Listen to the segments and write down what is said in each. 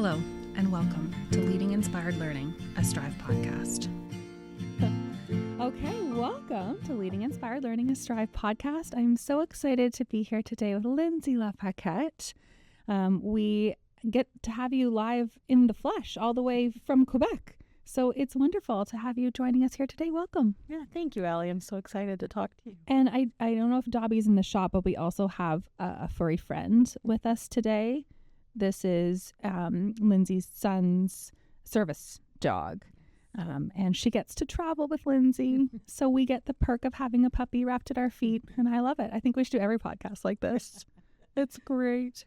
Hello, and welcome to Leading Inspired Learning, a Strive podcast. Okay, welcome to Leading Inspired Learning, a Strive podcast. I'm so excited to be here today with Lindsay Lapaquette. We get to have you live in the flesh all the way from Quebec. So it's wonderful to have you joining us here today. Welcome. Yeah, thank you, Allie. I'm so excited to talk to you. And I don't know if Dobby's in the shop, but we also have a furry friend with us today. This is Lindsay's son's service dog. And she gets to travel with Lindsay. So we get the perk of having a puppy wrapped at our feet. And I love it. I think we should do every podcast like this. It's great.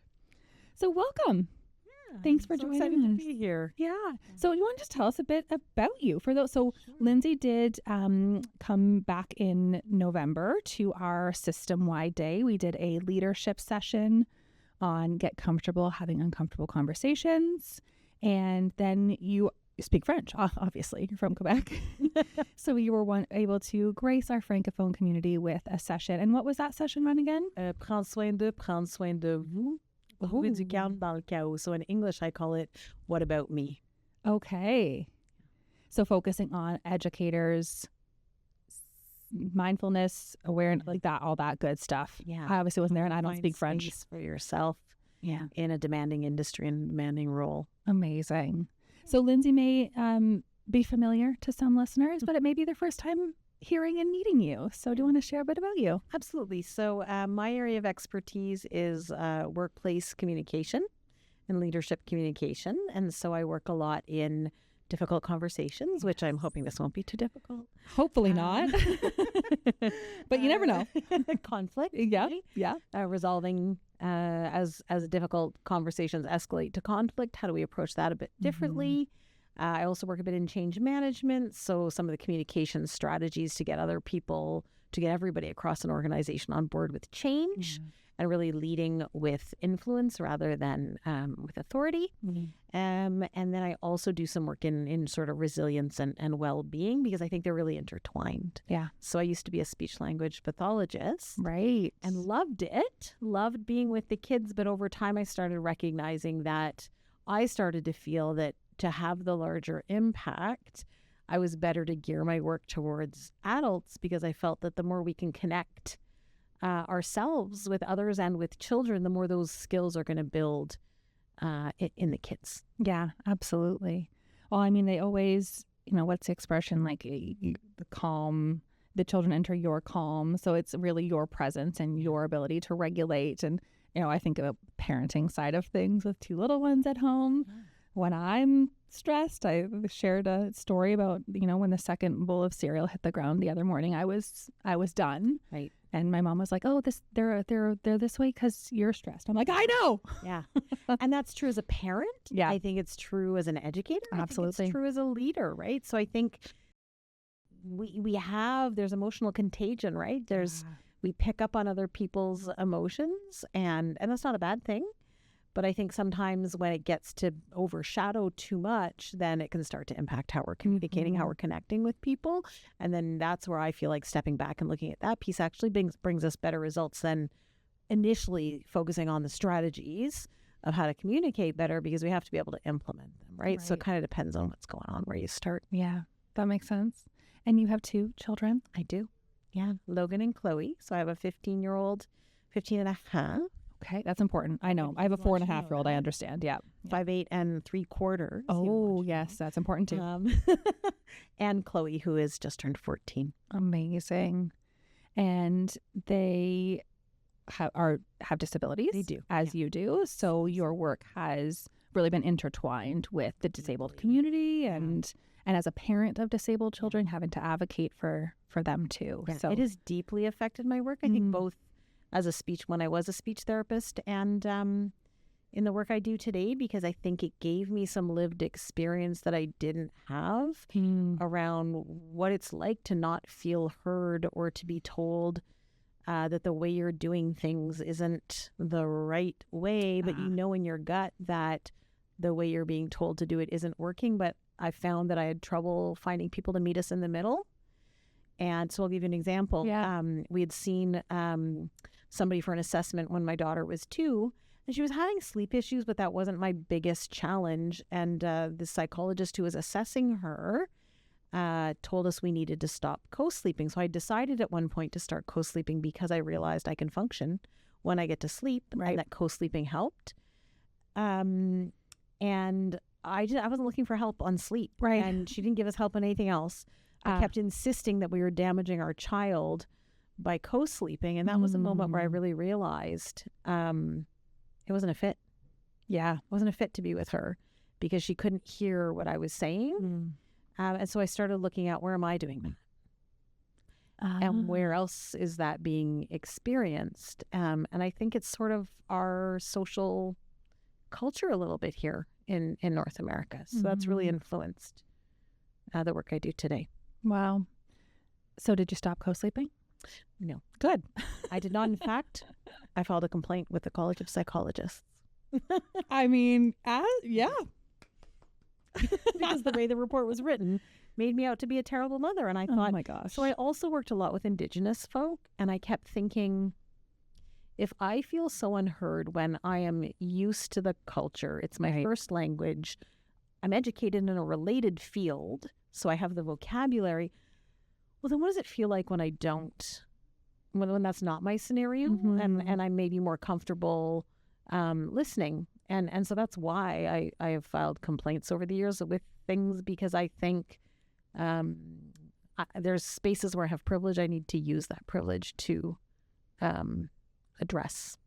So welcome. Yeah, Thanks for so joining excited us. to be here. Yeah. So you want to just tell us a bit about you for those? So Lindsay did come back in November to our system-wide day. We did a leadership session on get comfortable having uncomfortable conversations. And then you speak French, obviously. You're from Quebec. So you were able to grace our Francophone community with a session. And what was that session on again? Prendre soin de vous. Trouver du calme dans le chaos. So in English, I call it, what about me? Okay. So focusing on educators, mindfulness, awareness, like that, all that good stuff. Yeah. I obviously wasn't there and I don't Find speak French. space for yourself Yeah. in a demanding industry and demanding role. Amazing. So Lindsay may be familiar to some listeners, but it may be their first time hearing and meeting you. So do you want to share a bit about you? Absolutely. So my area of expertise is workplace communication and leadership communication. And so I work a lot in difficult conversations, which I'm hoping this won't be too difficult. Hopefully not. But you never know. Conflict. Yeah. Right? Yeah. Resolving as difficult conversations escalate to conflict. How do we approach that a bit differently? I also work a bit in change management. So some of the communication strategies to get everybody across an organization on board with change and really leading with influence rather than with authority. And then I also do some work in sort of resilience and well-being because I think they're really intertwined. Yeah. So I used to be a speech language pathologist. Right. And loved it, loved being with the kids. But over time, I started recognizing that I started to feel that to have the larger impact, I was better to gear my work towards adults because I felt that the more we can connect ourselves with others and with children, the more those skills are going to build in the kids. Yeah, absolutely. Well, I mean, they always, what's the expression? Like the calm, the children enter your calm. So it's really your presence and your ability to regulate. And, I think of a parenting side of things with two little ones at home. When I'm stressed, I shared a story about, when the second bowl of cereal hit the ground the other morning, I was done. Right. And my mom was like, "Oh, they're this way because you're stressed." I'm like, "I know." Yeah. And that's true as a parent. Yeah. I think it's true as an educator. Absolutely. I think it's true as a leader, right? So I think there's emotional contagion, right? We pick up on other people's emotions and that's not a bad thing. But I think sometimes when it gets to overshadow too much, then it can start to impact how we're communicating, how we're connecting with people. And then that's where I feel like stepping back and looking at that piece actually brings us better results than initially focusing on the strategies of how to communicate better because we have to be able to implement them, right? So it kind of depends on what's going on, where you start. Yeah, that makes sense. And you have two children? I do. Yeah, Logan and Chloe. So I have a 15-year-old, 15 and a half. Okay, that's important. I know. I have a 4.5-year-old. I understand. Yeah. 5'8" and 3/4. Oh, yes. That's important too. And Chloe, who is just turned 14. Amazing. And they have disabilities. They do. As you do. So your work has really been intertwined with the disabled community and as a parent of disabled children, having to advocate for them too. Yeah, so it has deeply affected my work. I think both when I was a speech therapist and in the work I do today, because I think it gave me some lived experience that I didn't have around what it's like to not feel heard or to be told that the way you're doing things isn't the right way, but you know in your gut that the way you're being told to do it isn't working. But I found that I had trouble finding people to meet us in the middle. And so I'll give you an example. Yeah. We had seen somebody for an assessment when my daughter was 2, And she was having sleep issues, but that wasn't my biggest challenge. And the psychologist who was assessing her told us we needed to stop co-sleeping. So I decided at one point to start co-sleeping because I realized I can function when I get to sleep, and that co-sleeping helped. And I wasn't looking for help on sleep. Right. And she didn't give us help on anything else. I kept insisting that we were damaging our child by co-sleeping. And that was a moment where I really realized it wasn't a fit. Yeah. It wasn't a fit to be with her because she couldn't hear what I was saying. And so I started looking at, where am I doing that? And where else is that being experienced? And I think it's sort of our social culture a little bit here in North America. So that's really influenced the work I do today. Wow. So did you stop co-sleeping? No. Good. I did not. In fact, I filed a complaint with the College of Psychologists. I mean, yeah. Because the way the report was written made me out to be a terrible mother. And I thought, oh my gosh. So I also worked a lot with Indigenous folk, and I kept thinking, if I feel so unheard when I am used to the culture, it's my first language, I'm educated in a related field, so I have the vocabulary, well, then what does it feel like when I don't, when that's not my scenario, and I'm maybe more comfortable listening? And so that's why I have filed complaints over the years with things, because I think there's spaces where I have privilege. I need to use that privilege to address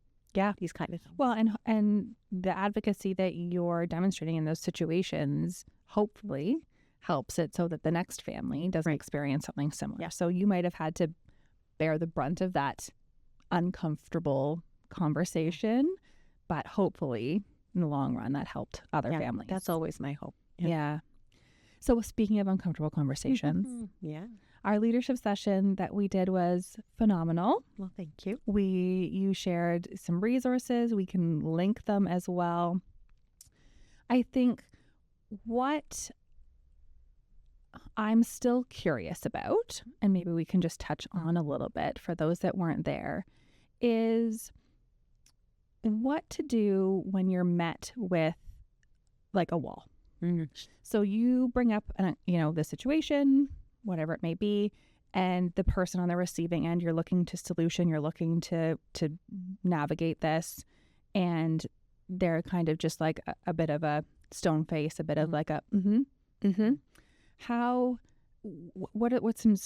these kind of things. Well, and the advocacy that you're demonstrating in those situations hopefully helps it so that the next family doesn't experience something similar. Yeah. So you might have had to bear the brunt of that uncomfortable conversation, but hopefully in the long run that helped other families. That's always my hope. Yeah. So speaking of uncomfortable conversations, our leadership session that we did was phenomenal. Well, thank you. You shared some resources. We can link them as well. I think what I'm still curious about, and maybe we can just touch on a little bit for those that weren't there, is what to do when you're met with like a wall. So you bring up, the situation, whatever it may be, and the person on the receiving end, you're looking to solution, you're looking to navigate this, and they're kind of just like a bit of a stone face, a bit of like a How, what's some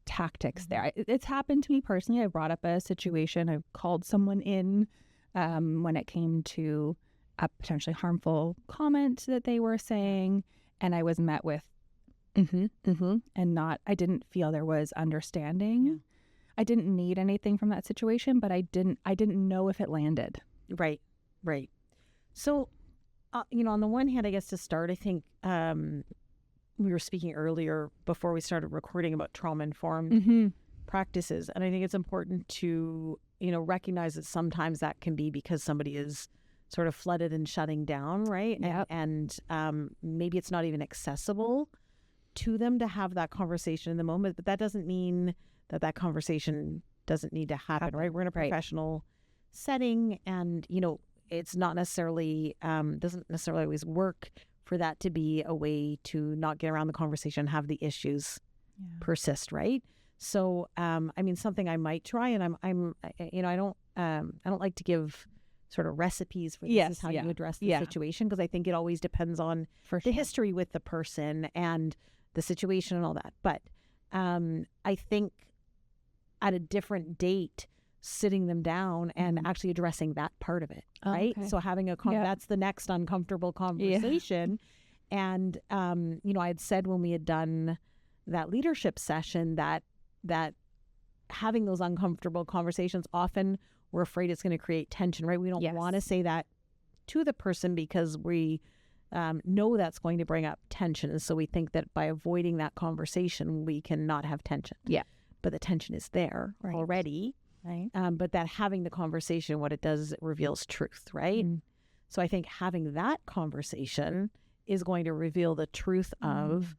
tactics there? It's happened to me personally. I brought up a situation. I've called someone in when it came to a potentially harmful comment that they were saying, and I was met with and I didn't feel there was understanding. Yeah. I didn't need anything from that situation, but I didn't know if it landed. Right. So, on the one hand, I guess to start, I think we were speaking earlier before we started recording about trauma-informed practices, and I think it's important to recognize that sometimes that can be because somebody is sort of flooded and shutting down, right? Yep. And maybe it's not even accessible to them to have that conversation in the moment, but that doesn't mean that conversation doesn't need to happen, right? We're in a professional setting, and it's not necessarily doesn't necessarily always work for that to be a way to not get around the conversation, have the issues persist, right? So something I might try, and I don't like to give sort of recipes for this is how you address the situation, because I think it always depends on the history with the person and the situation and all that. But I think at a different date, sitting them down and actually addressing that part of it, right? Okay. So having that's the next uncomfortable conversation. And I had said when we had done that leadership session that having those uncomfortable conversations, often we're afraid it's going to create tension, right? We don't want to say that to the person because we know that's going to bring up tension. And so we think that by avoiding that conversation, we can not have tension. Yeah. But the tension is there already. Right. But that having the conversation, what it does is it reveals truth, right? So I think having that conversation is going to reveal the truth of,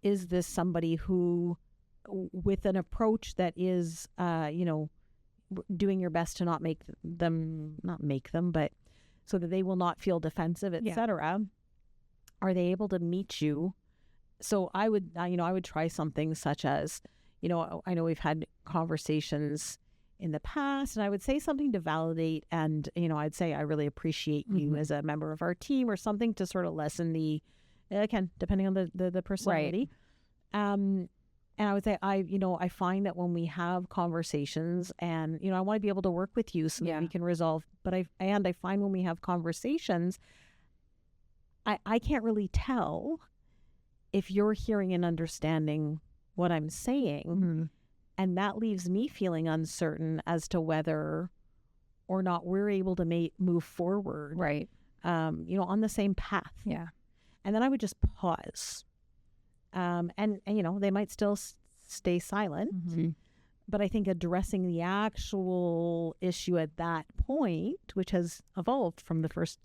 is this somebody who, with an approach that is, doing your best to not make them, but so that they will not feel defensive, etc. Are they able to meet you? So I would, I would try something such as, I know we've had conversations in the past, and I would say something to validate, and, I'd say, I really appreciate you as a member of our team, or something to sort of lessen the, again, depending on the personality. Right. And I would say, I find that when we have conversations, and, I want to be able to work with you so that we can resolve, but I find when we have conversations, I can't really tell if you're hearing and understanding what I'm saying. And that leaves me feeling uncertain as to whether or not we're able to move forward, right? On the same path. Yeah. And then I would just pause. And they might still stay silent, but I think addressing the actual issue at that point, which has evolved from the first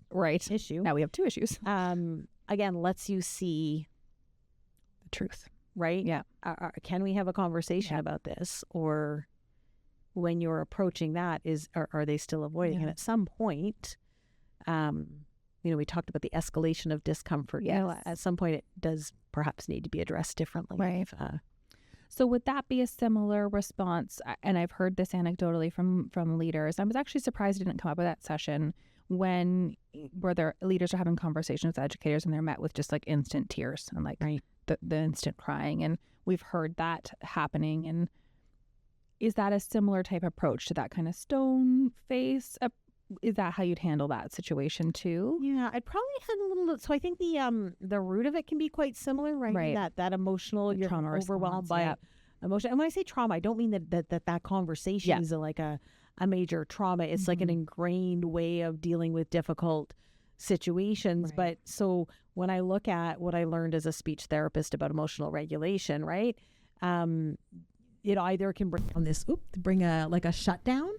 issue. Now we have two issues. Again, lets you see the truth. Right? Yeah. Can we have a conversation about this? Or when you're approaching that, are they still avoiding? And at some point, we talked about the escalation of discomfort. Yes. At some point, it does perhaps need to be addressed differently. Right. So would that be a similar response? And I've heard this anecdotally from leaders. I was actually surprised it didn't come up with that session where their leaders are having conversations with educators, and they're met with just like instant tears and like the instant crying. And we've heard that happening. And is that a similar type approach to that kind of stone face? Is that how you'd handle that situation too? Yeah, I'd probably handle a little. So I think the root of it can be quite similar, right? Right. That emotional, you're trauma overwhelmed response, by emotion. And when I say trauma, I don't mean that conversation is like a major trauma. It's like an ingrained way of dealing with difficult situations. But so when I look at what I learned as a speech therapist about emotional regulation, right? It either can bring a shutdown.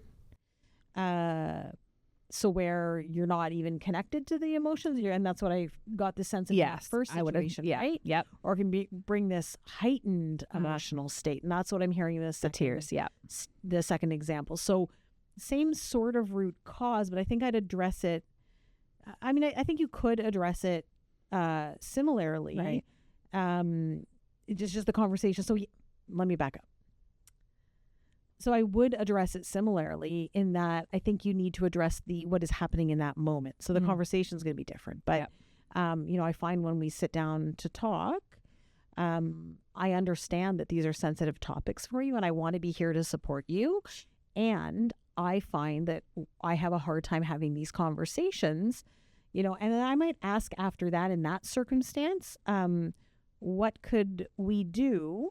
So where you're not even connected to the emotions, and that's what I got the sense of in the first situation, right? Yep. Or it can bring this heightened emotional state, and that's what I'm hearing. The tears, the second example. So same sort of root cause, but I think I'd address it. I mean, I think you could address it similarly, right? It's just the conversation. So let me back up. So I would address it similarly in that I think you need to address what is happening in that moment. So the conversation is going to be different. But, I find when we sit down to talk, I understand that these are sensitive topics for you, and I want to be here to support you. And I find that I have a hard time having these conversations, and then I might ask after that in that circumstance, what could we do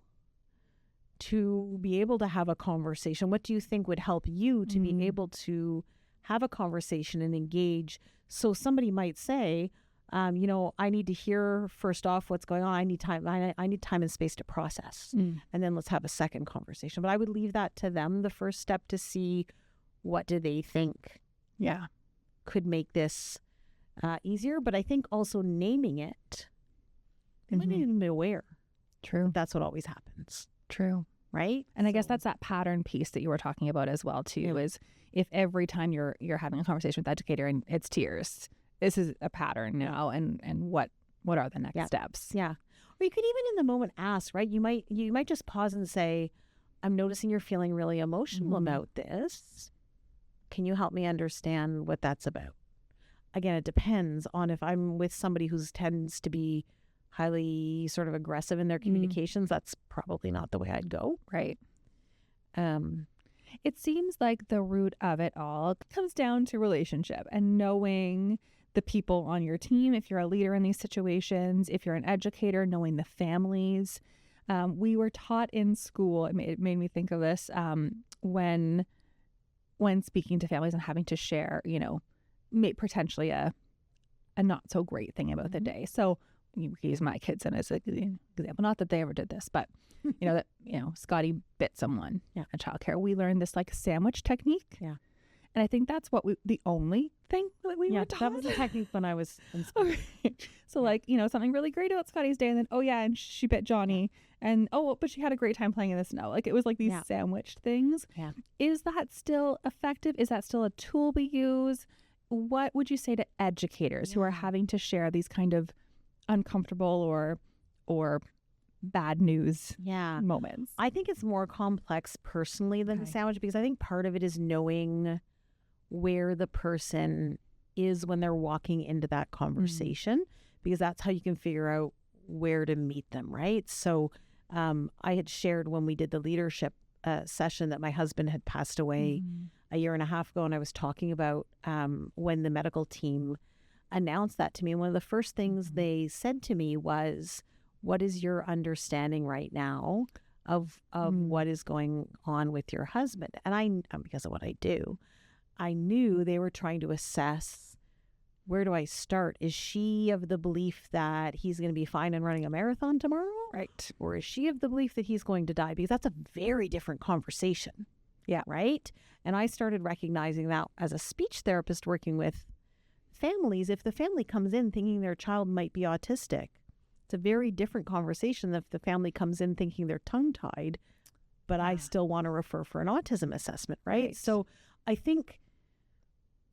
to be able to have a conversation? What do you think would help you to be able to have a conversation and engage? So somebody might say, I need to hear first off what's going on. I need time. I need time and space to process. And then let's have a second conversation. But I would leave that to them, the first step, to see what do they think could make this easier. But I think also naming it, they might not even be aware. True. That's what always happens. True. Right. And I guess that's that pattern piece that you were talking about as well too, is if every time you're having a conversation with the educator and it's tears, this is a pattern now, and what are the next steps? Yeah. Or you could even in the moment ask, right? You might just pause and say, I'm noticing you're feeling really emotional about this. Can you help me understand what that's about? Again, it depends on if I'm with somebody who tends to be highly sort of aggressive in their communications, that's probably not the way I'd go. Right. It seems like the root of it all comes down to relationship and knowing the people on your team. If you're a leader in these situations, if you're an educator, knowing the families. We were taught in school, it made me think of this, when speaking to families and having to share, potentially a not so great thing about the day. So you use my kids as an example, not that they ever did this, but Scotty bit someone at childcare. We learned this like sandwich technique. Yeah. And I think that's the only thing that we were taught. That was the technique when I was in school. So something really great about Scotty's day, and then, and she bit Johnny, and but she had a great time playing in the snow. Like it was like these sandwich things. Yeah. Is that still effective? Is that still a tool we use? what would you say to educators who are having to share these kind of uncomfortable or bad news moments? I think it's more complex personally than the sandwich, because I think part of it is knowing where the person is when they're walking into that conversation, because that's how you can figure out where to meet them, right? So I had shared when we did the leadership session that my husband had passed away a year and a half ago, and I was talking about when the medical team announced that to me. And one of the first things they said to me was, what is your understanding right now of what is going on with your husband? And I, because of what I do, I knew they were trying to assess, where do I start? Is she of the belief that he's going to be fine and running a marathon tomorrow? Right. Or is she of the belief that he's going to die? Because that's a very different conversation. Yeah. Right. And I started recognizing that as a speech therapist working with families. If the family comes in thinking their child might be autistic, it's a very different conversation than if the family comes in thinking they're tongue-tied, but I still want to refer for an autism assessment. Right. So I think,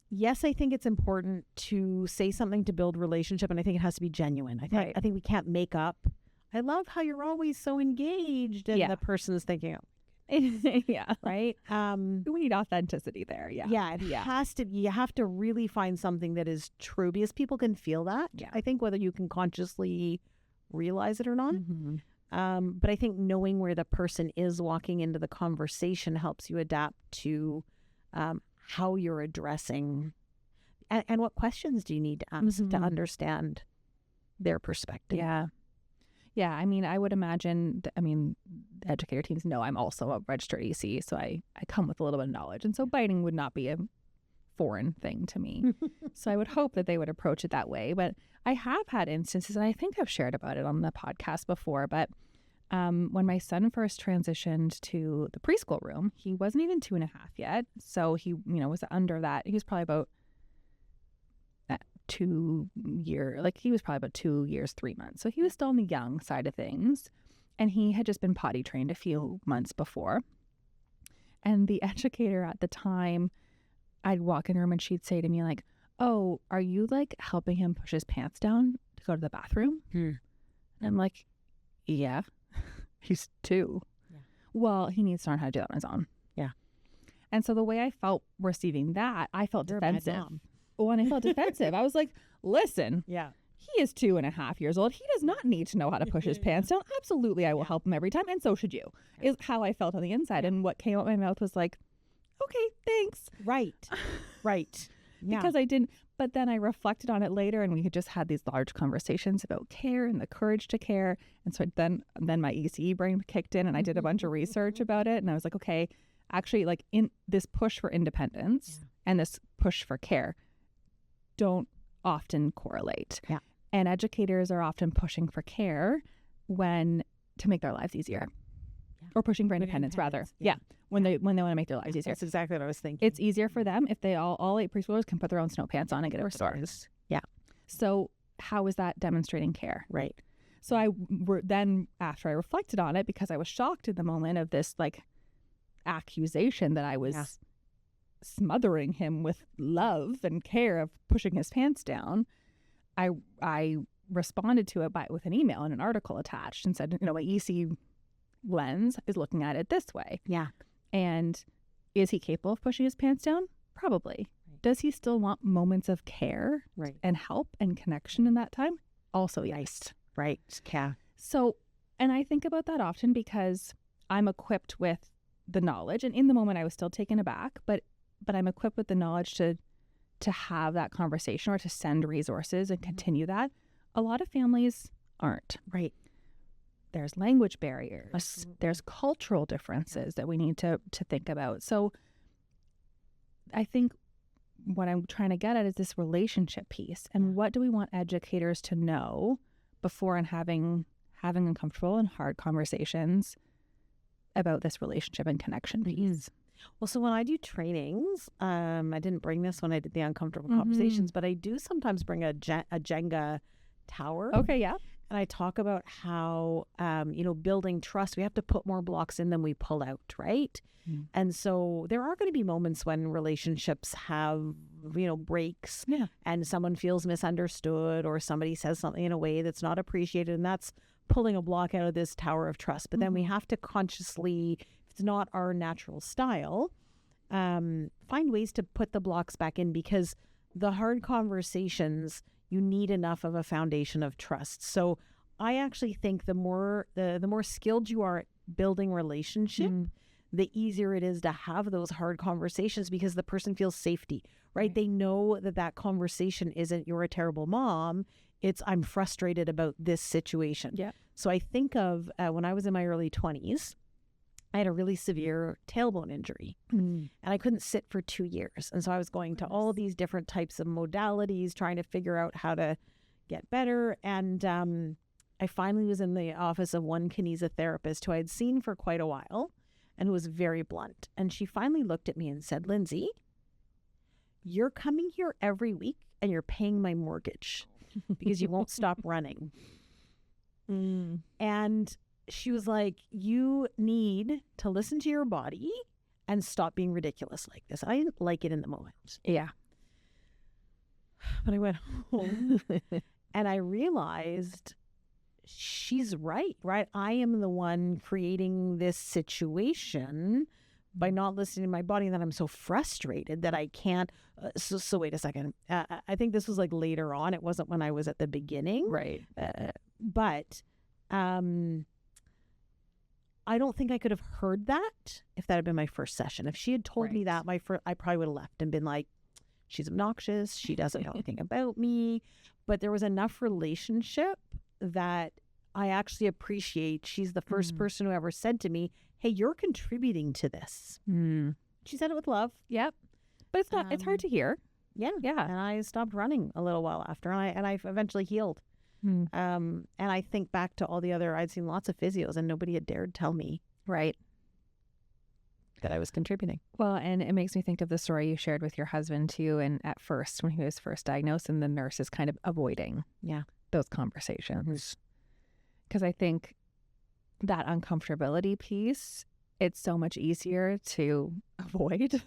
yes, I think it's important to say something to build relationship, and I think it has to be genuine. I think we can't make up, I love how you're always so engaged, and the person is thinking, right? We need authenticity there. It has to. You have to really find something that is true, because people can feel that. I think whether you can consciously realize it or not. But I think knowing where the person is walking into the conversation helps you adapt to how you're addressing and what questions do you need to ask to understand their perspective. Yeah, I mean, I would imagine, the educator teams know I'm also a registered EC, so I come with a little bit of knowledge. And so biting would not be a foreign thing to me. So I would hope that they would approach it that way. But I have had instances, and I think I've shared about it on the podcast before, but when my son first transitioned to the preschool room, he wasn't even 2.5 yet. So he, was under that. He was probably about 2 years, he was probably about 2 years, 3 months. So he was still on the young side of things. And he had just been potty trained a few months before. And the educator at the time, I'd walk in her room and she'd say to me like, oh, are you helping him push his pants down to go to the bathroom? And I'm like, yeah, he's 2. Well, he needs to learn how to do that on his own. And so the way I felt receiving that, I felt defensive. Oh, and I felt defensive. I was like, listen, he is 2.5 years old. He does not need to know how to push his pants down. Absolutely, I will help him every time. And so should you, is how I felt on the inside. And what came out my mouth was like, okay, thanks. Right. Because I didn't. But then I reflected on it later, and we had just had these large conversations about care and the courage to care. And so then my ECE brain kicked in, and I did a bunch of research about it. And I was like, okay, actually, in this push for independence and this push for care don't often correlate. And educators are often pushing for care to make their lives easier. Or pushing for independence rather. When they want to make their lives easier. That's exactly what I was thinking. It's easier for them if they all 8 preschoolers can put their own snow pants on and get a store. So how is that demonstrating care? Right. So then after I reflected on it, because I was shocked in the moment of this accusation that I was smothering him with love and care of pushing his pants down, I responded to it with an email and an article attached and said, my EC lens is looking at it this way. And is he capable of pushing his pants down? Probably. Does he still want moments of care and help and connection in that time? Also, yes. Right. Yeah. So, and I think about that often because I'm equipped with the knowledge, and in the moment I was still taken aback, but I'm equipped with the knowledge to have that conversation or to send resources and continue that. A lot of families aren't. Right. There's language barriers. There's cultural differences that we need to think about. So I think what I'm trying to get at is this relationship piece. And what do we want educators to know before and having uncomfortable and hard conversations about this relationship and connection piece? Well, so when I do trainings, I didn't bring this when I did the uncomfortable conversations, but I do sometimes bring a Jenga tower. Okay, yeah. And I talk about how, building trust, we have to put more blocks in than we pull out, right? And so there are going to be moments when relationships have, breaks, and someone feels misunderstood, or somebody says something in a way that's not appreciated. And that's pulling a block out of this tower of trust. But then we have to consciously, if it's not our natural style, find ways to put the blocks back in, because the hard conversations, you need enough of a foundation of trust. So I actually think the more skilled you are at building relationship, the easier it is to have those hard conversations, because the person feels safety, right? They know that conversation isn't "you're a terrible mom." It's "I'm frustrated about this situation." Yeah. So I think of when I was in my early 20s, I had a really severe tailbone injury, and I couldn't sit for 2 years. And so I was going to all these different types of modalities, trying to figure out how to get better. And I finally was in the office of one kinesiotherapist who I had seen for quite a while, and was very blunt. And she finally looked at me and said, "Lindsay, you're coming here every week and you're paying my mortgage because you won't stop running." And she was like, "You need to listen to your body and stop being ridiculous like this." I didn't like it in the moment. Yeah. But I went home and I realized she's right? I am the one creating this situation by not listening to my body, and that I'm so frustrated that I can't. So wait a second. I think this was like later on. It wasn't when I was at the beginning. Right. But I don't think I could have heard that if that had been my first session. If she had told me that, I probably would have left and been like, "She's obnoxious. She doesn't know anything about me." But there was enough relationship that I actually appreciate. She's the first person who ever said to me, "Hey, you're contributing to this." She said it with love. Yep. But it's not. It's hard to hear. Yeah. And I stopped running a little while after, and I eventually healed. And I think back to all the other. I'd seen lots of physios, and nobody had dared tell me Right. that I was contributing. Well, and it makes me think of the story you shared with your husband too. And at first, when he was first diagnosed, and the nurse is kind of avoiding those conversations. Because I think that uncomfortability piece, it's so much easier to avoid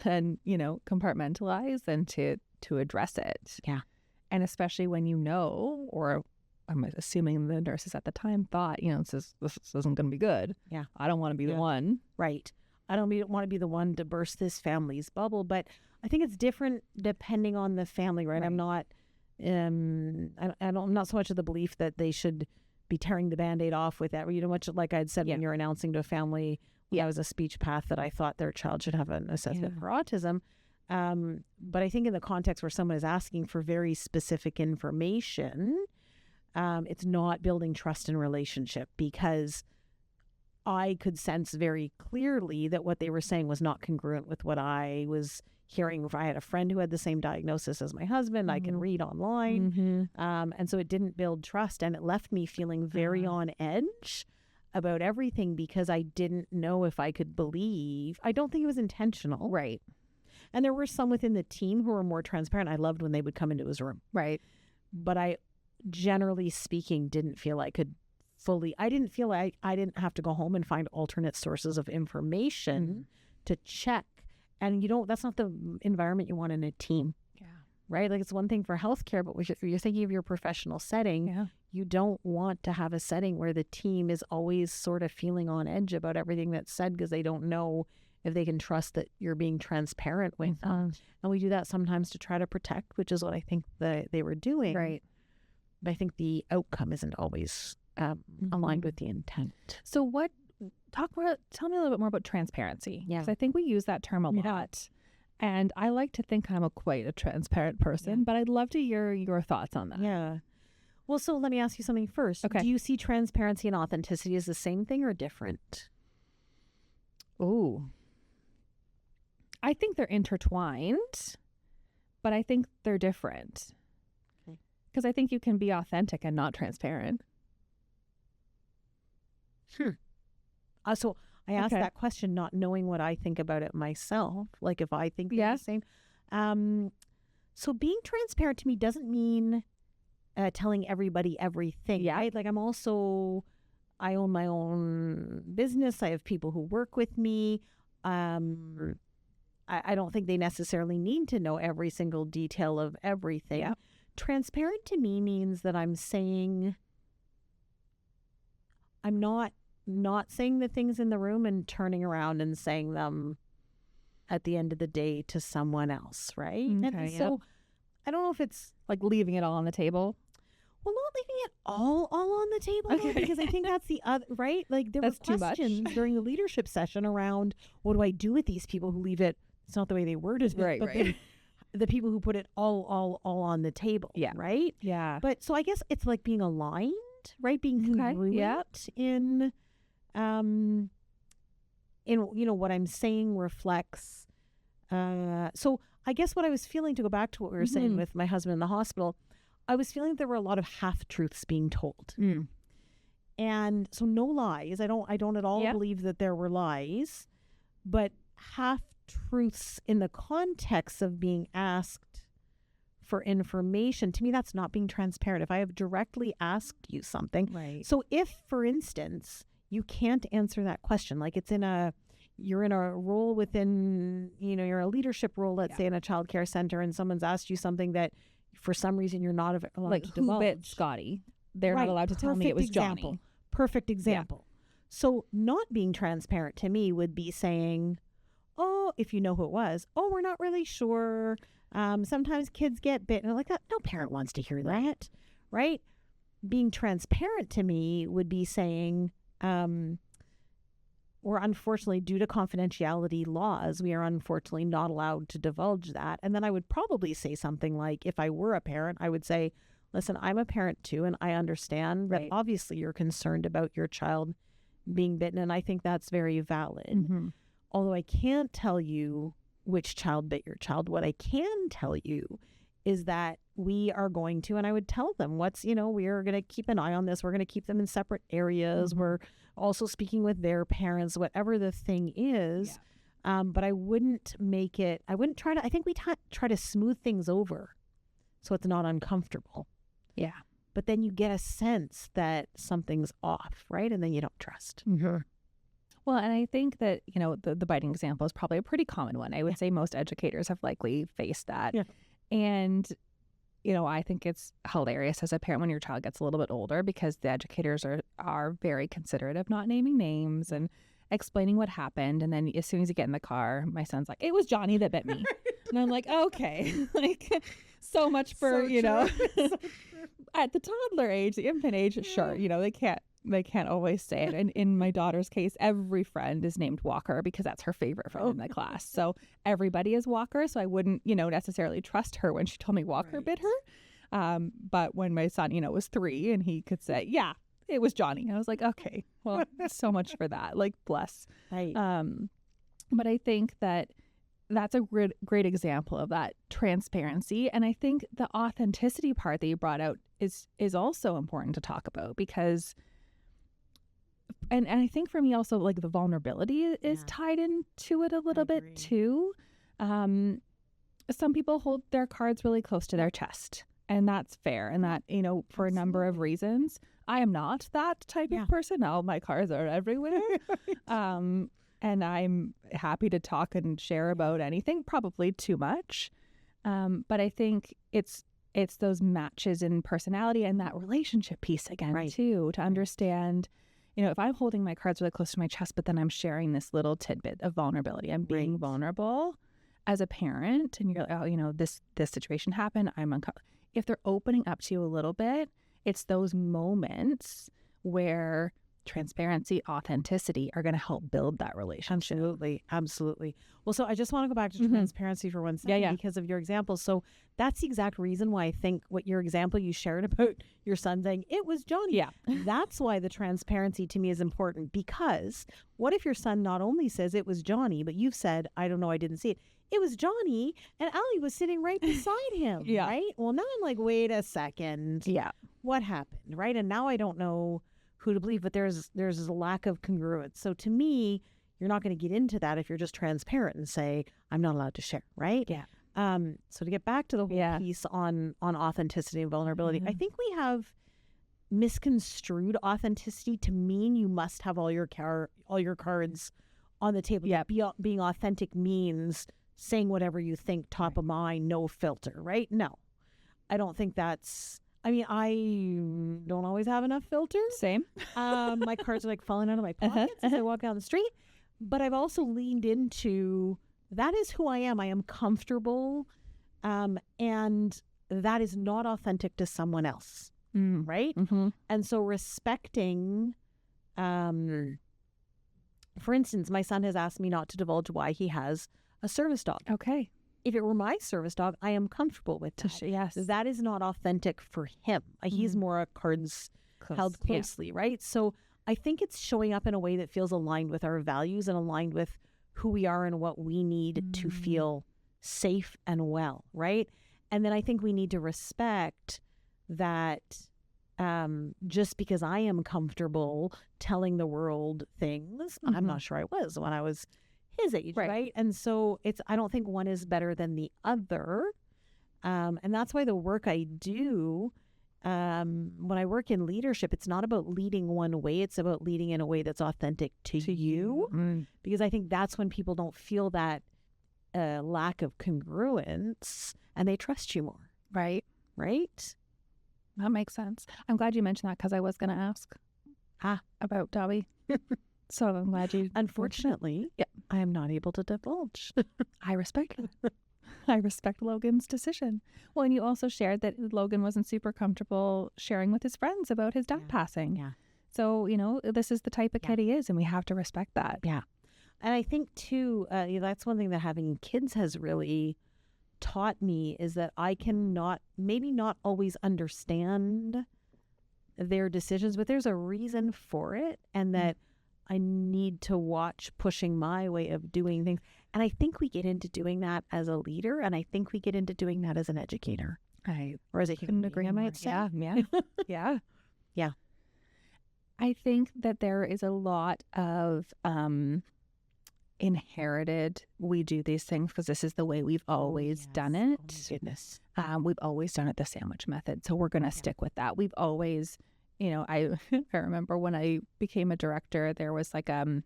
and, compartmentalize than to address it. Yeah. And especially when or I'm assuming the nurses at the time thought, this isn't going to be good. Yeah. I don't want to be the one. Right. I don't want to be the one to burst this family's bubble. But I think it's different depending on the family, right? I'm not, I'm not so much of the belief that they should be tearing the Band-Aid off with that. Much like I'd said when you're announcing to a family, I was a speech path, that I thought their child should have an assessment for autism. But I think in the context where someone is asking for very specific information, it's not building trust in relationship, because I could sense very clearly that what they were saying was not congruent with what I was hearing. If I had a friend who had the same diagnosis as my husband, I can read online. And so it didn't build trust, and it left me feeling very on edge about everything, because I didn't know if I could believe. I don't think it was intentional. Right. And there were some within the team who were more transparent. I loved when they would come into his room. Right. But I, generally speaking, didn't feel I could I didn't feel like I didn't have to go home and find alternate sources of information to check. And that's not the environment you want in a team. Yeah. Right? Like, it's one thing for healthcare, but if you're thinking of your professional setting, you don't want to have a setting where the team is always sort of feeling on edge about everything that's said, because they don't know if they can trust that you're being transparent with them. And we do that sometimes to try to protect, which is what I think they were doing. Right. But I think the outcome isn't always aligned with the intent. So tell me a little bit more about transparency. Yeah. Because I think we use that term a lot. And I like to think I'm quite a transparent person, but I'd love to hear your thoughts on that. Yeah. Well, so let me ask you something first. Okay. Do you see transparency and authenticity as the same thing or different? Ooh. I think they're intertwined, but I think they're different. Okay. Because I think you can be authentic and not transparent. So I asked that question not knowing what I think about it myself, like if I think they're the same. So being transparent to me doesn't mean telling everybody everything. Yeah. Right? Like I own my own business. I have people who work with me. I don't think they necessarily need to know every single detail of everything. Yeah. Transparent to me means that I'm not saying the things in the room and turning around and saying them at the end of the day to someone else, right? Okay, And so I don't know if it's Like leaving it all on the table. well, not leaving it all on the table, though, Okay. because I think that's the other, right? Like there That's were too much. questions during the leadership session around what do I do with these people who leave it? It's not the way they worded it, Right, but right. the people who put it all on the table, Yeah. right? Yeah. But so I guess it's like being aligned, right? Being Okay, congruent yeah. in what I'm saying reflects. So I guess what I was feeling, to go back to what we were saying Mhm. with my husband in the hospital, I was feeling there were a lot of half truths being told, and so no lies. I don't at all Yep. believe that there were lies, but half truths in the context of being asked for information. To me, that's not being transparent. If I have directly asked you something, Right. so if, for instance, you can't answer that question, like you're in a role within, you're a leadership role, let's say in a childcare center, and someone's asked you something that for some reason you're not allowed Like to who divulge. bit Scotty? They're Right, not allowed to tell me it was perfect example. Johnny. Perfect example. So not being transparent to me would be saying, oh, if you know who it was, oh, we're not really sure. Sometimes kids get bit. And like that, no parent wants to hear that, right? Being transparent to me would be saying, or unfortunately, due to confidentiality laws, we are unfortunately not allowed to divulge that. And then I would probably say something like, if I were a parent, I would say, listen, I'm a parent too, and I understand that obviously you're concerned about your child being bitten, and I think that's very valid. Mm-hmm. Although I can't tell you which child bit your child, what I can tell you is that we are going to, and I would tell them we are going to keep an eye on this. We're going to keep them in separate areas. Mm-hmm. We're also speaking with their parents, whatever the thing is. Yeah. But I wouldn't try to, I think we try to smooth things over so it's not uncomfortable. Yeah. But then you get a sense that something's off, right? And then you don't trust. Mm-hmm. Well, and I think that, the biting example is probably a pretty common one. I would say most educators have likely faced that. Yeah. And, I think it's hilarious as a parent when your child gets a little bit older, because the educators are very considerate of not naming names and explaining what happened. And then as soon as you get in the car, my son's like, it was Johnny that bit me. And I'm like, okay, like so much for, at the toddler age, the infant age, sure, they can't always say it. And in my daughter's case, every friend is named Walker because that's her favorite friend in the class. So everybody is Walker. So I wouldn't, necessarily trust her when she told me Walker bit her. But when my son, was 3 and he could say, yeah, it was Johnny. I was like, okay, well, so much for that. Like, bless. Right. But I think that's a great example of that transparency. And I think the authenticity part that you brought out is also important to talk about, because and I think for me also, like, the vulnerability is tied into it a little bit too. Some people hold their cards really close to their chest, and that's fair. And that, for a number of reasons, I am not that type of person. All my cards are everywhere. And I'm happy to talk and share about anything, probably too much. But I think it's those matches in personality and that relationship piece again, too, to understand, if I'm holding my cards really close to my chest, but then I'm sharing this little tidbit of vulnerability, I'm being vulnerable as a parent, and you're like, oh, this situation happened, I'm uncomfortable. If they're opening up to you a little bit, it's those moments where transparency, authenticity are going to help build that relationship. Absolutely. Well, so I just want to go back to transparency for 1 second because of your example. So that's the exact reason why I think what your example you shared about your son saying it was Johnny. Yeah. That's why the transparency to me is important, because what if your son not only says it was Johnny, but you've said, I don't know, I didn't see it. It was Johnny and Allie was sitting right beside him. Right? Well, now I'm like, wait a second. Yeah. What happened? Right? And now I don't know who to believe, but there's a lack of congruence. So to me, you're not going to get into that if you're just transparent and say, I'm not allowed to share, right? Yeah. So to get back to the whole piece on authenticity and vulnerability, I think we have misconstrued authenticity to mean you must have all your cards on the table. Yeah, being authentic means saying whatever you think, top of mind, no filter, right? No, I don't think that's. I mean, I don't always have enough filters. Same. My cards are like falling out of my pockets as I walk down the street. But I've also leaned into that is who I am. I am comfortable, and that is not authentic to someone else, right? Mm-hmm. And so respecting, for instance, my son has asked me not to divulge why he has a service dog. Okay. If it were my service dog, I am comfortable with that. Yes. That is not authentic for him. He's more a cards held closely, right? So I think it's showing up in a way that feels aligned with our values and aligned with who we are and what we need to feel safe and well, right? And then I think we need to respect that just because I am comfortable telling the world things, I'm not sure I was when I was his age, right? And so I don't think one is better than the other. And that's why the work I do, when I work in leadership, it's not about leading one way. It's about leading in a way that's authentic to you. Because I think that's when people don't feel that lack of congruence and they trust you more. Right. Right? That makes sense. I'm glad you mentioned that because I was going to ask about Dobby. So I'm glad you... Unfortunately, I am not able to divulge. I respect that. I respect Logan's decision. Well, and you also shared that Logan wasn't super comfortable sharing with his friends about his dad passing. Yeah. So, this is the type of kid he is, and we have to respect that. Yeah. And I think, too, that's one thing that having kids has really taught me is that I can maybe not always understand their decisions, but there's a reason for it, and that I need to watch pushing my way of doing things. And I think we get into doing that as a leader, and I think we get into doing that as an educator. Or as a human agree being, I more. might say. Yeah. Yeah. I think that there is a lot of inherited, we do these things because this is the way we've always done it. Oh, my goodness. We've always done it the sandwich method. So we're going to stick with that. We've always... I remember when I became a director, there was like it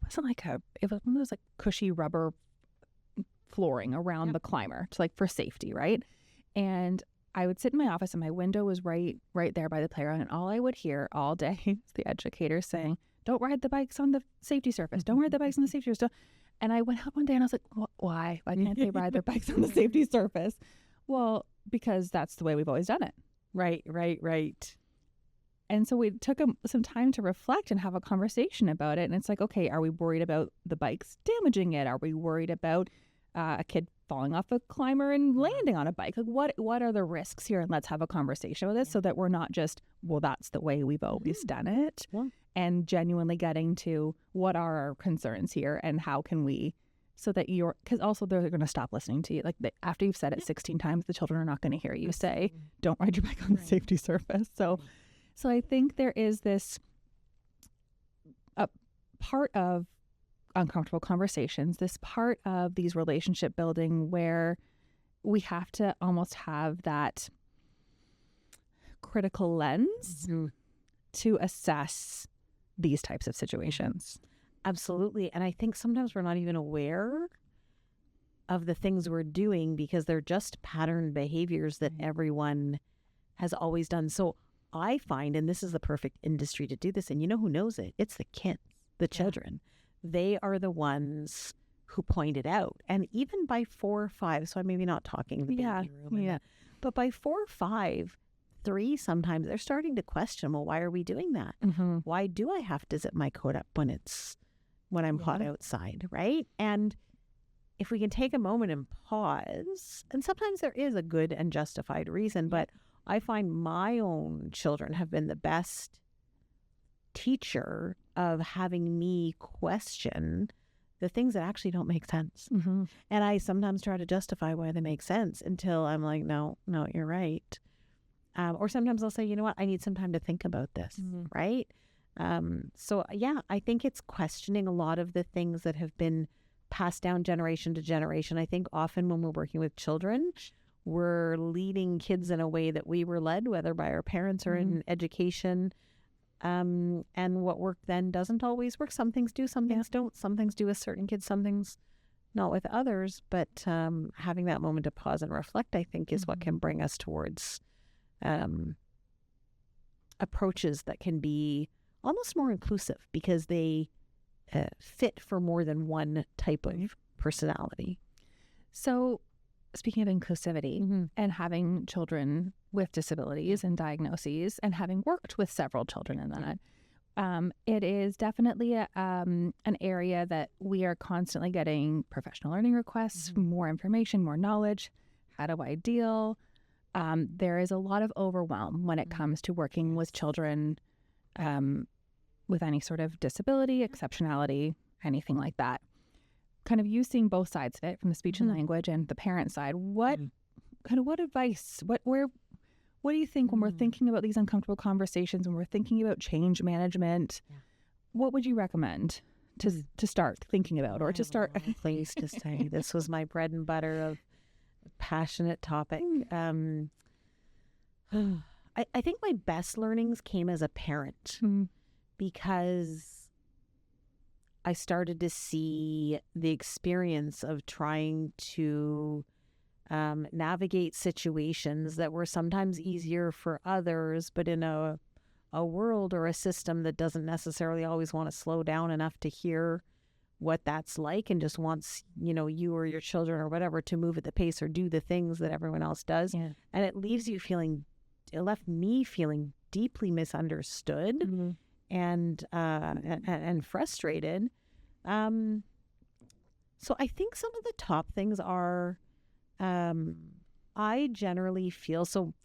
was one of those like cushy rubber flooring around the climber to for safety, right? And I would sit in my office and my window was right there by the playground, and all I would hear all day is the educator saying, "Don't ride the bikes on the safety surface. Don't ride the bikes on the safety surface." And I went out one day and I was like, "Why? Why can't they ride their bikes on the safety surface?" Well, because that's the way we've always done it. Right. And so we took some time to reflect and have a conversation about it. And it's like, okay, are we worried about the bikes damaging it? Are we worried about a kid falling off a climber and landing on a bike? Like, what are the risks here? And let's have a conversation with it so that we're not just, well, that's the way we've always done it. Yeah. And genuinely getting to what are our concerns here and how can we, so that because also they're going to stop listening to you. Like after you've said it 16 times, the children are not going to hear you say, don't ride your bike on the safety surface. So I think there is this part of uncomfortable conversations, this part of these relationship building where we have to almost have that critical lens to assess these types of situations. Absolutely. And I think sometimes we're not even aware of the things we're doing because they're just pattern behaviors that everyone has always done. So I find, and this is the perfect industry to do this, and you know who knows it? It's the kids, the children. They are the ones who point it out. And even by 4 or 5, so I'm maybe not talking the baby room, but by 4 or 5, 3 sometimes, they're starting to question, well, why are we doing that? Why do I have to zip my coat up when I'm hot outside, right? And if we can take a moment and pause, and sometimes there is a good and justified reason, but I find my own children have been the best teacher of having me question the things that actually don't make sense. And I sometimes try to justify why they make sense until I'm like, no, you're right. Or sometimes I'll say, you know what, I need some time to think about this, right? So yeah, I think it's questioning a lot of the things that have been passed down generation to generation. I think often when we're working with children, we're leading kids in a way that we were led, whether by our parents or in education. And what worked then doesn't always work. Some things do, some things don't. Some things do with certain kids, some things not with others. But having that moment to pause and reflect, I think, is what can bring us towards approaches that can be almost more inclusive because they fit for more than one type of personality. So speaking of inclusivity and having children with disabilities and diagnoses and having worked with several children in that, it is definitely an area that we are constantly getting professional learning requests, more information, more knowledge. How do I deal? There is a lot of overwhelm when it comes to working with children with any sort of disability, exceptionality, anything like that. Kind of you seeing both sides of it, from the speech and language and the parent side. What advice? What do you think when we're thinking about these uncomfortable conversations, when we're thinking about change management? What would you recommend to start thinking about, or to start? Place to say this was my bread and butter of passionate topic. I think my best learnings came as a parent because I started to see the experience of trying to navigate situations that were sometimes easier for others, but in a world or a system that doesn't necessarily always want to slow down enough to hear what that's like and just wants, you or your children or whatever to move at the pace or do the things that everyone else does. Yeah. And it left me feeling deeply misunderstood and frustrated. So I think some of the top things are, I generally feel, so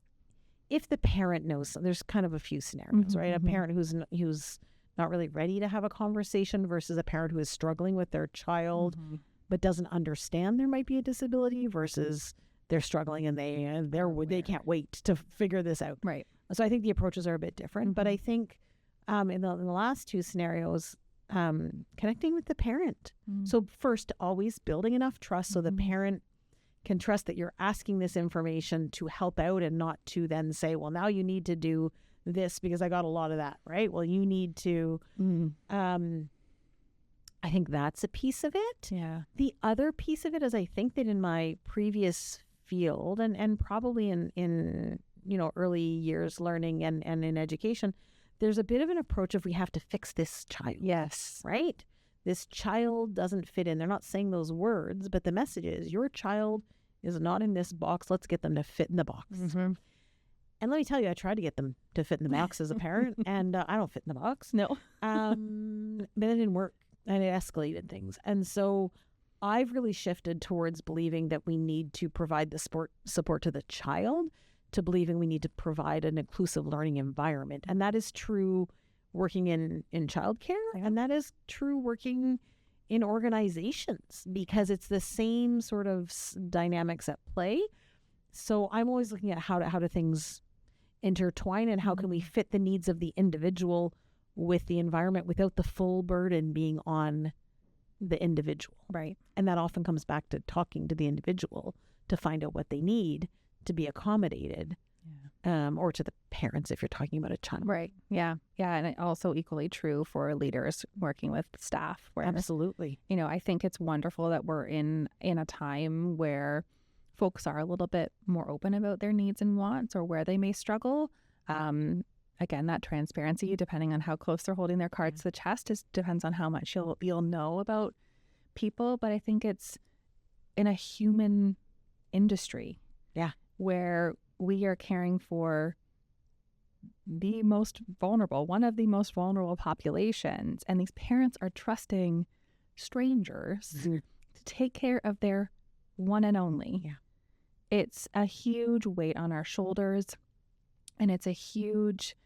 if the parent knows, there's kind of a few scenarios, right? A parent who's not really ready to have a conversation versus a parent who is struggling with their child but doesn't understand there might be a disability versus they're struggling and they can't wait to figure this out. Right. So I think the approaches are a bit different, but I think in the last two scenarios, connecting with the parent. So first, always building enough trust so the parent can trust that you're asking this information to help out and not to then say, well, now you need to do this because I got a lot of that, right? Well, you need to, I think that's a piece of it. Yeah. The other piece of it is I think that in my previous field and probably in early years learning and in education, there's a bit of an approach of we have to fix this child. Yes. Right? This child doesn't fit in. They're not saying those words, but the message is your child is not in this box. Let's get them to fit in the box. And let me tell you, I tried to get them to fit in the box as a parent, and I don't fit in the box. No. But it didn't work, and it escalated things. And so I've really shifted towards believing that we need to provide the support to the child, to believing we need to provide an inclusive learning environment. And that is true working in childcare, and that is true working in organizations, because it's the same sort of dynamics at play. So I'm always looking at how do things intertwine and how can we fit the needs of the individual with the environment without the full burden being on the individual. Right. And that often comes back to talking to the individual to find out what they need to be accommodated, or to the parents if you're talking about a child. Right. Yeah. Yeah. And also equally true for leaders working with staff. Where, absolutely. I think it's wonderful that we're in a time where folks are a little bit more open about their needs and wants or where they may struggle. Again, that transparency, depending on how close they're holding their cards to the chest, depends on how much you'll know about people. But I think it's in a human industry. Yeah. Where we are caring for the most vulnerable, one of the most vulnerable populations. And these parents are trusting strangers to take care of their one and only. Yeah. It's a huge weight on our shoulders. And it's a huge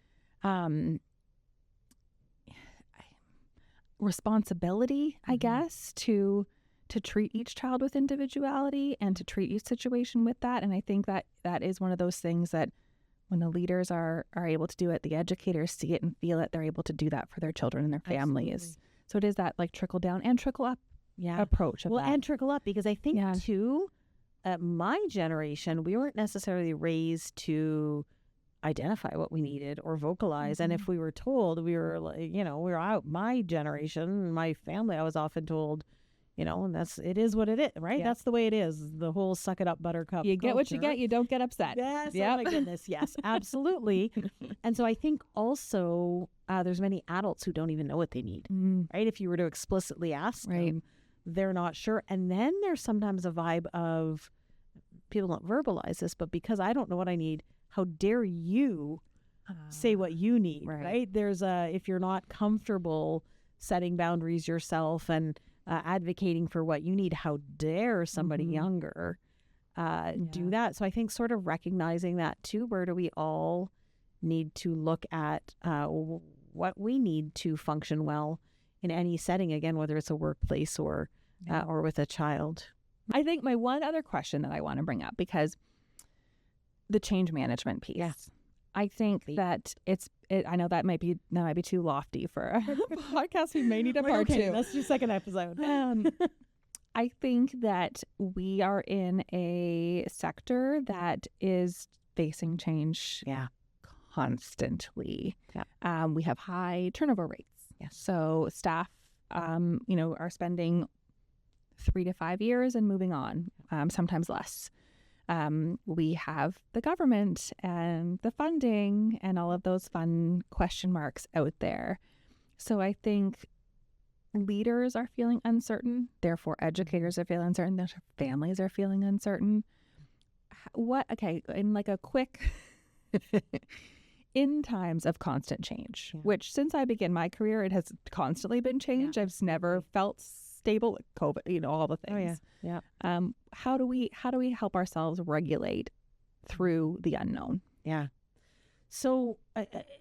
responsibility, I guess, to treat each child with individuality and to treat each situation with that. And I think that is one of those things that when the leaders are able to do it, the educators see it and feel it, they're able to do that for their children and their families. Absolutely. So it is that like trickle down and trickle up approach of that. And trickle up, because I think Yeah. too, at my generation, we weren't necessarily raised to identify what we needed or vocalize. And if we were told, we were like, we were out. My generation, my family, I was often told, and it is what it is, right? Yeah. That's the way it is. The whole suck it up buttercup. You get what you culture. get. You don't get upset. Yes. Yep. Oh my goodness. Yes, absolutely. And so I think also there's many adults who don't even know what they need, right? If you were to explicitly ask them, they're not sure. And then there's sometimes a vibe of, people don't verbalize this, but because I don't know what I need, how dare you say what you need, right? There's if you're not comfortable setting boundaries yourself and advocating for what you need, how dare somebody younger do that? So I think sort of recognizing that too, where do we all need to look at what we need to function well in any setting, again, whether it's a workplace or with a child. I think my one other question that I want to bring up, because the change management piece. Yes. I think that I know that might be too lofty for a podcast. We may need a part two. Let's do second episode. I think that we are in a sector that is facing change constantly. Yeah. We have high turnover rates. Yes. So staff, are spending 3 to 5 years and moving on, sometimes less. We have the government and the funding and all of those fun question marks out there. So I think leaders are feeling uncertain. Therefore, educators are feeling uncertain. Their families are feeling uncertain. In like a quick, in times of constant change, which since I began my career, it has constantly been change. I've never felt stable with COVID, all the things. How do we help ourselves regulate through the unknown? Yeah. So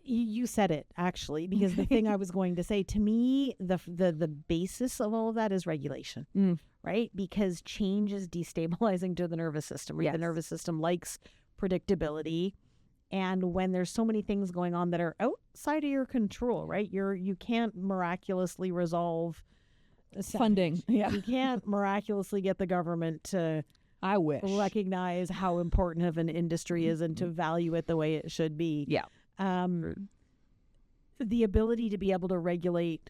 you said it, actually, because the thing I was going to say, to me, the basis of all of that is regulation, right? Because change is destabilizing to the nervous system. Right? The nervous system likes predictability. And when there's so many things going on that are outside of your control, right? You can't miraculously resolve funding. Yeah. You can't miraculously get the government to recognize how important of an industry is and to value it the way it should be. Yeah. The ability to be able to regulate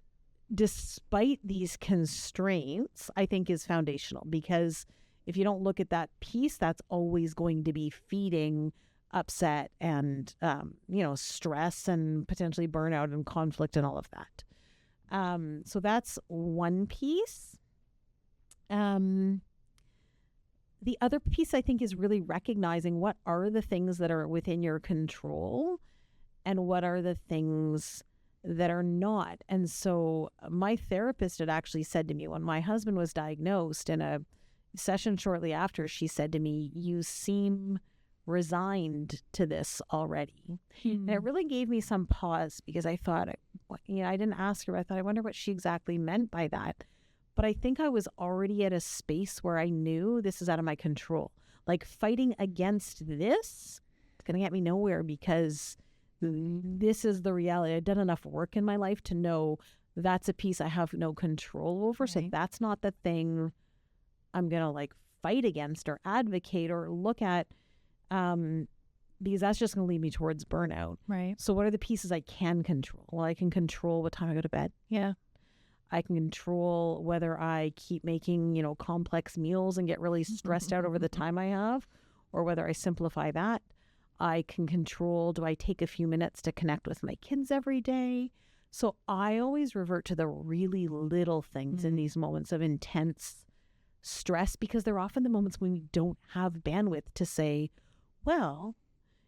despite these constraints, I think, is foundational, because if you don't look at that piece, that's always going to be feeding upset and, stress and potentially burnout and conflict and all of that. So that's one piece. The other piece, I think, is really recognizing what are the things that are within your control and what are the things that are not. And so my therapist had actually said to me, when my husband was diagnosed, in a session shortly after, she said to me, "You seem resigned to this already." And it really gave me some pause, because I thought, I didn't ask her. I thought, I wonder what she exactly meant by that. But I think I was already at a space where I knew this is out of my control. Like, fighting against this, it's going to get me nowhere, because this is the reality. I've done enough work in my life to know that's a piece I have no control over. Right. So that's not the thing I'm going to fight against or advocate or look at, because that's just going to lead me towards burnout. Right. So what are the pieces I can control? Well, I can control what time I go to bed. Yeah. I can control whether I keep making, complex meals and get really stressed out over the time I have, or whether I simplify that. I can control, do I take a few minutes to connect with my kids every day? So I always revert to the really little things in these moments of intense stress, because they're often the moments when we don't have bandwidth to say, well,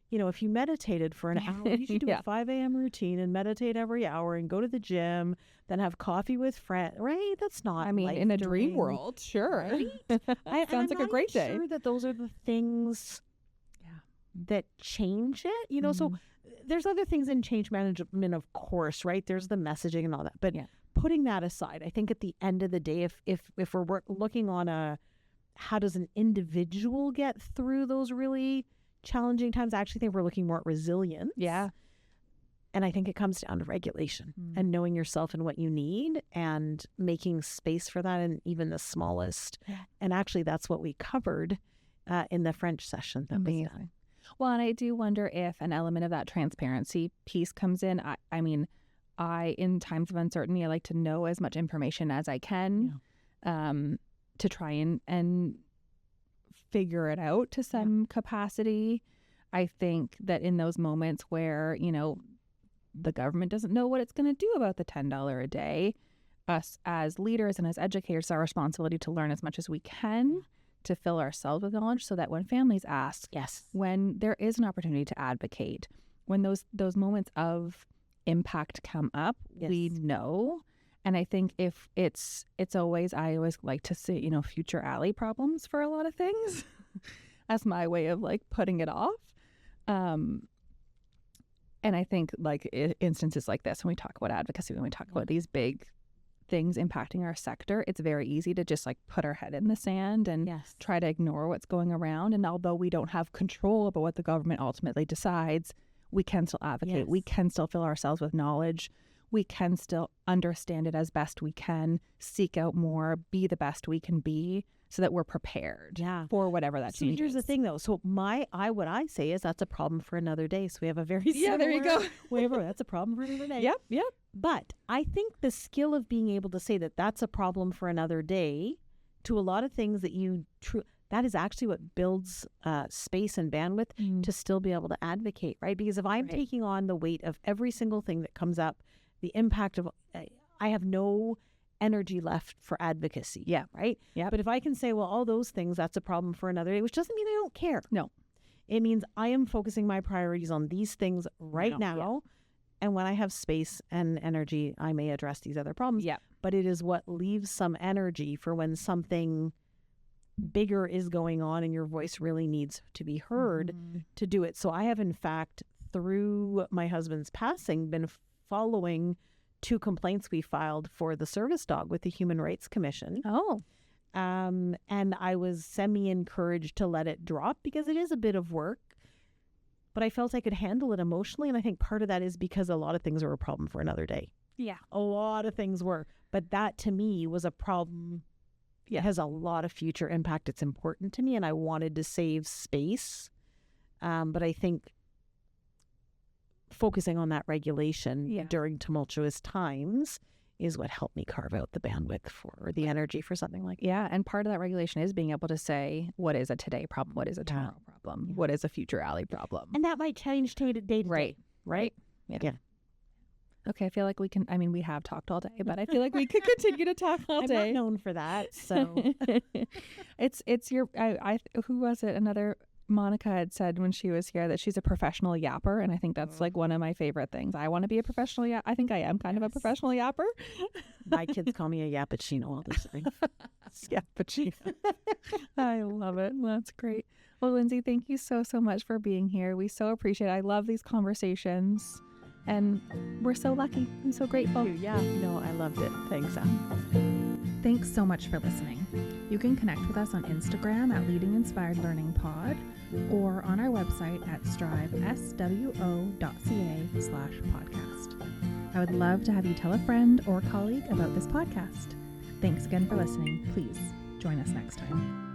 if you meditated for an hour, you should do a 5 a.m. routine and meditate every hour and go to the gym, then have coffee with friends, right? That's not, in a dream world, sure. Right? Sounds like a great day. I'm sure that those are the things that change it, so there's other things in change management, of course, right? There's the messaging and all that, but putting that aside, I think at the end of the day, if we're looking on how does an individual get through those really challenging times, I actually think we're looking more at resilience. Yeah. And I think it comes down to regulation and knowing yourself and what you need and making space for that in even the smallest. And actually, that's what we covered in the French session. That was done. Well, and I do wonder if an element of that transparency piece comes in. I mean, in times of uncertainty, I like to know as much information as I can to try and figure it out to some capacity. I think that in those moments where, the government doesn't know what it's going to do about the $10 a day, us as leaders and as educators, it's our responsibility to learn as much as we can to fill ourselves with knowledge so that when families ask, when there is an opportunity to advocate, when those moments of impact come up, we know. And I think if it's always, I always like to say, future alley problems for a lot of things as my way of like putting it off. And I think like instances like this, when we talk about advocacy, when we talk about these big things impacting our sector, it's very easy to just like put our head in the sand and try to ignore what's going around. And although we don't have control over what the government ultimately decides, we can still advocate. We can still fill ourselves with knowledge. We can still understand it as best we can, seek out more, be the best we can be so that we're prepared for whatever that change is. Here's the thing though. So what I say is that's a problem for another day. So we have a very similar there you go. That's a problem for another day. Yep. But I think the skill of being able to say that that's a problem for another day to a lot of things that that is actually what builds space and bandwidth to still be able to advocate, right? Because if I'm taking on the weight of every single thing that comes up, the impact of, I have no energy left for advocacy. Right? But if I can say, well, all those things, that's a problem for another day, which doesn't mean I don't care. No. It means I am focusing my priorities on these things right now. Yeah. And when I have space and energy, I may address these other problems. But it is what leaves some energy for when something bigger is going on and your voice really needs to be heard to do it. So I have, in fact, through my husband's passing, been following 2 complaints we filed for the service dog with the Human Rights Commission. And I was semi-encouraged to let it drop because it is a bit of work. But I felt I could handle it emotionally. And I think part of that is because a lot of things are a problem for another day. A lot of things were. But that to me was a problem. It has a lot of future impact. It's important to me. And I wanted to save space. But I think focusing on that regulation during tumultuous times is what helped me carve out the bandwidth for the energy for something like that. And part of that regulation is being able to say, what is a today problem? What is a tomorrow problem? What is a future alley problem? And that might change day to day. Right? Yeah. Okay, I feel like we can, we have talked all day, but I feel like we could continue to talk all day. I'm not known for that, so. It's your, who was it? Monica had said when she was here that she's a professional yapper, and I think that's like one of my favorite things. I want to be a professional yapper. I think I am kind of a professional yapper. My kids call me a yappuccino all the time. Yappuccino. I love it. That's great. Well, Lindsay, thank you so much for being here. We so appreciate it. I love these conversations, and we're so lucky. I'm so grateful. I loved it. Thanks, Em. Thanks so much for listening. You can connect with us on Instagram at Leading Inspired Learning Pod or on our website at striveswo.ca/podcast. I would love to have you tell a friend or colleague about this podcast. Thanks again for listening. Please join us next time.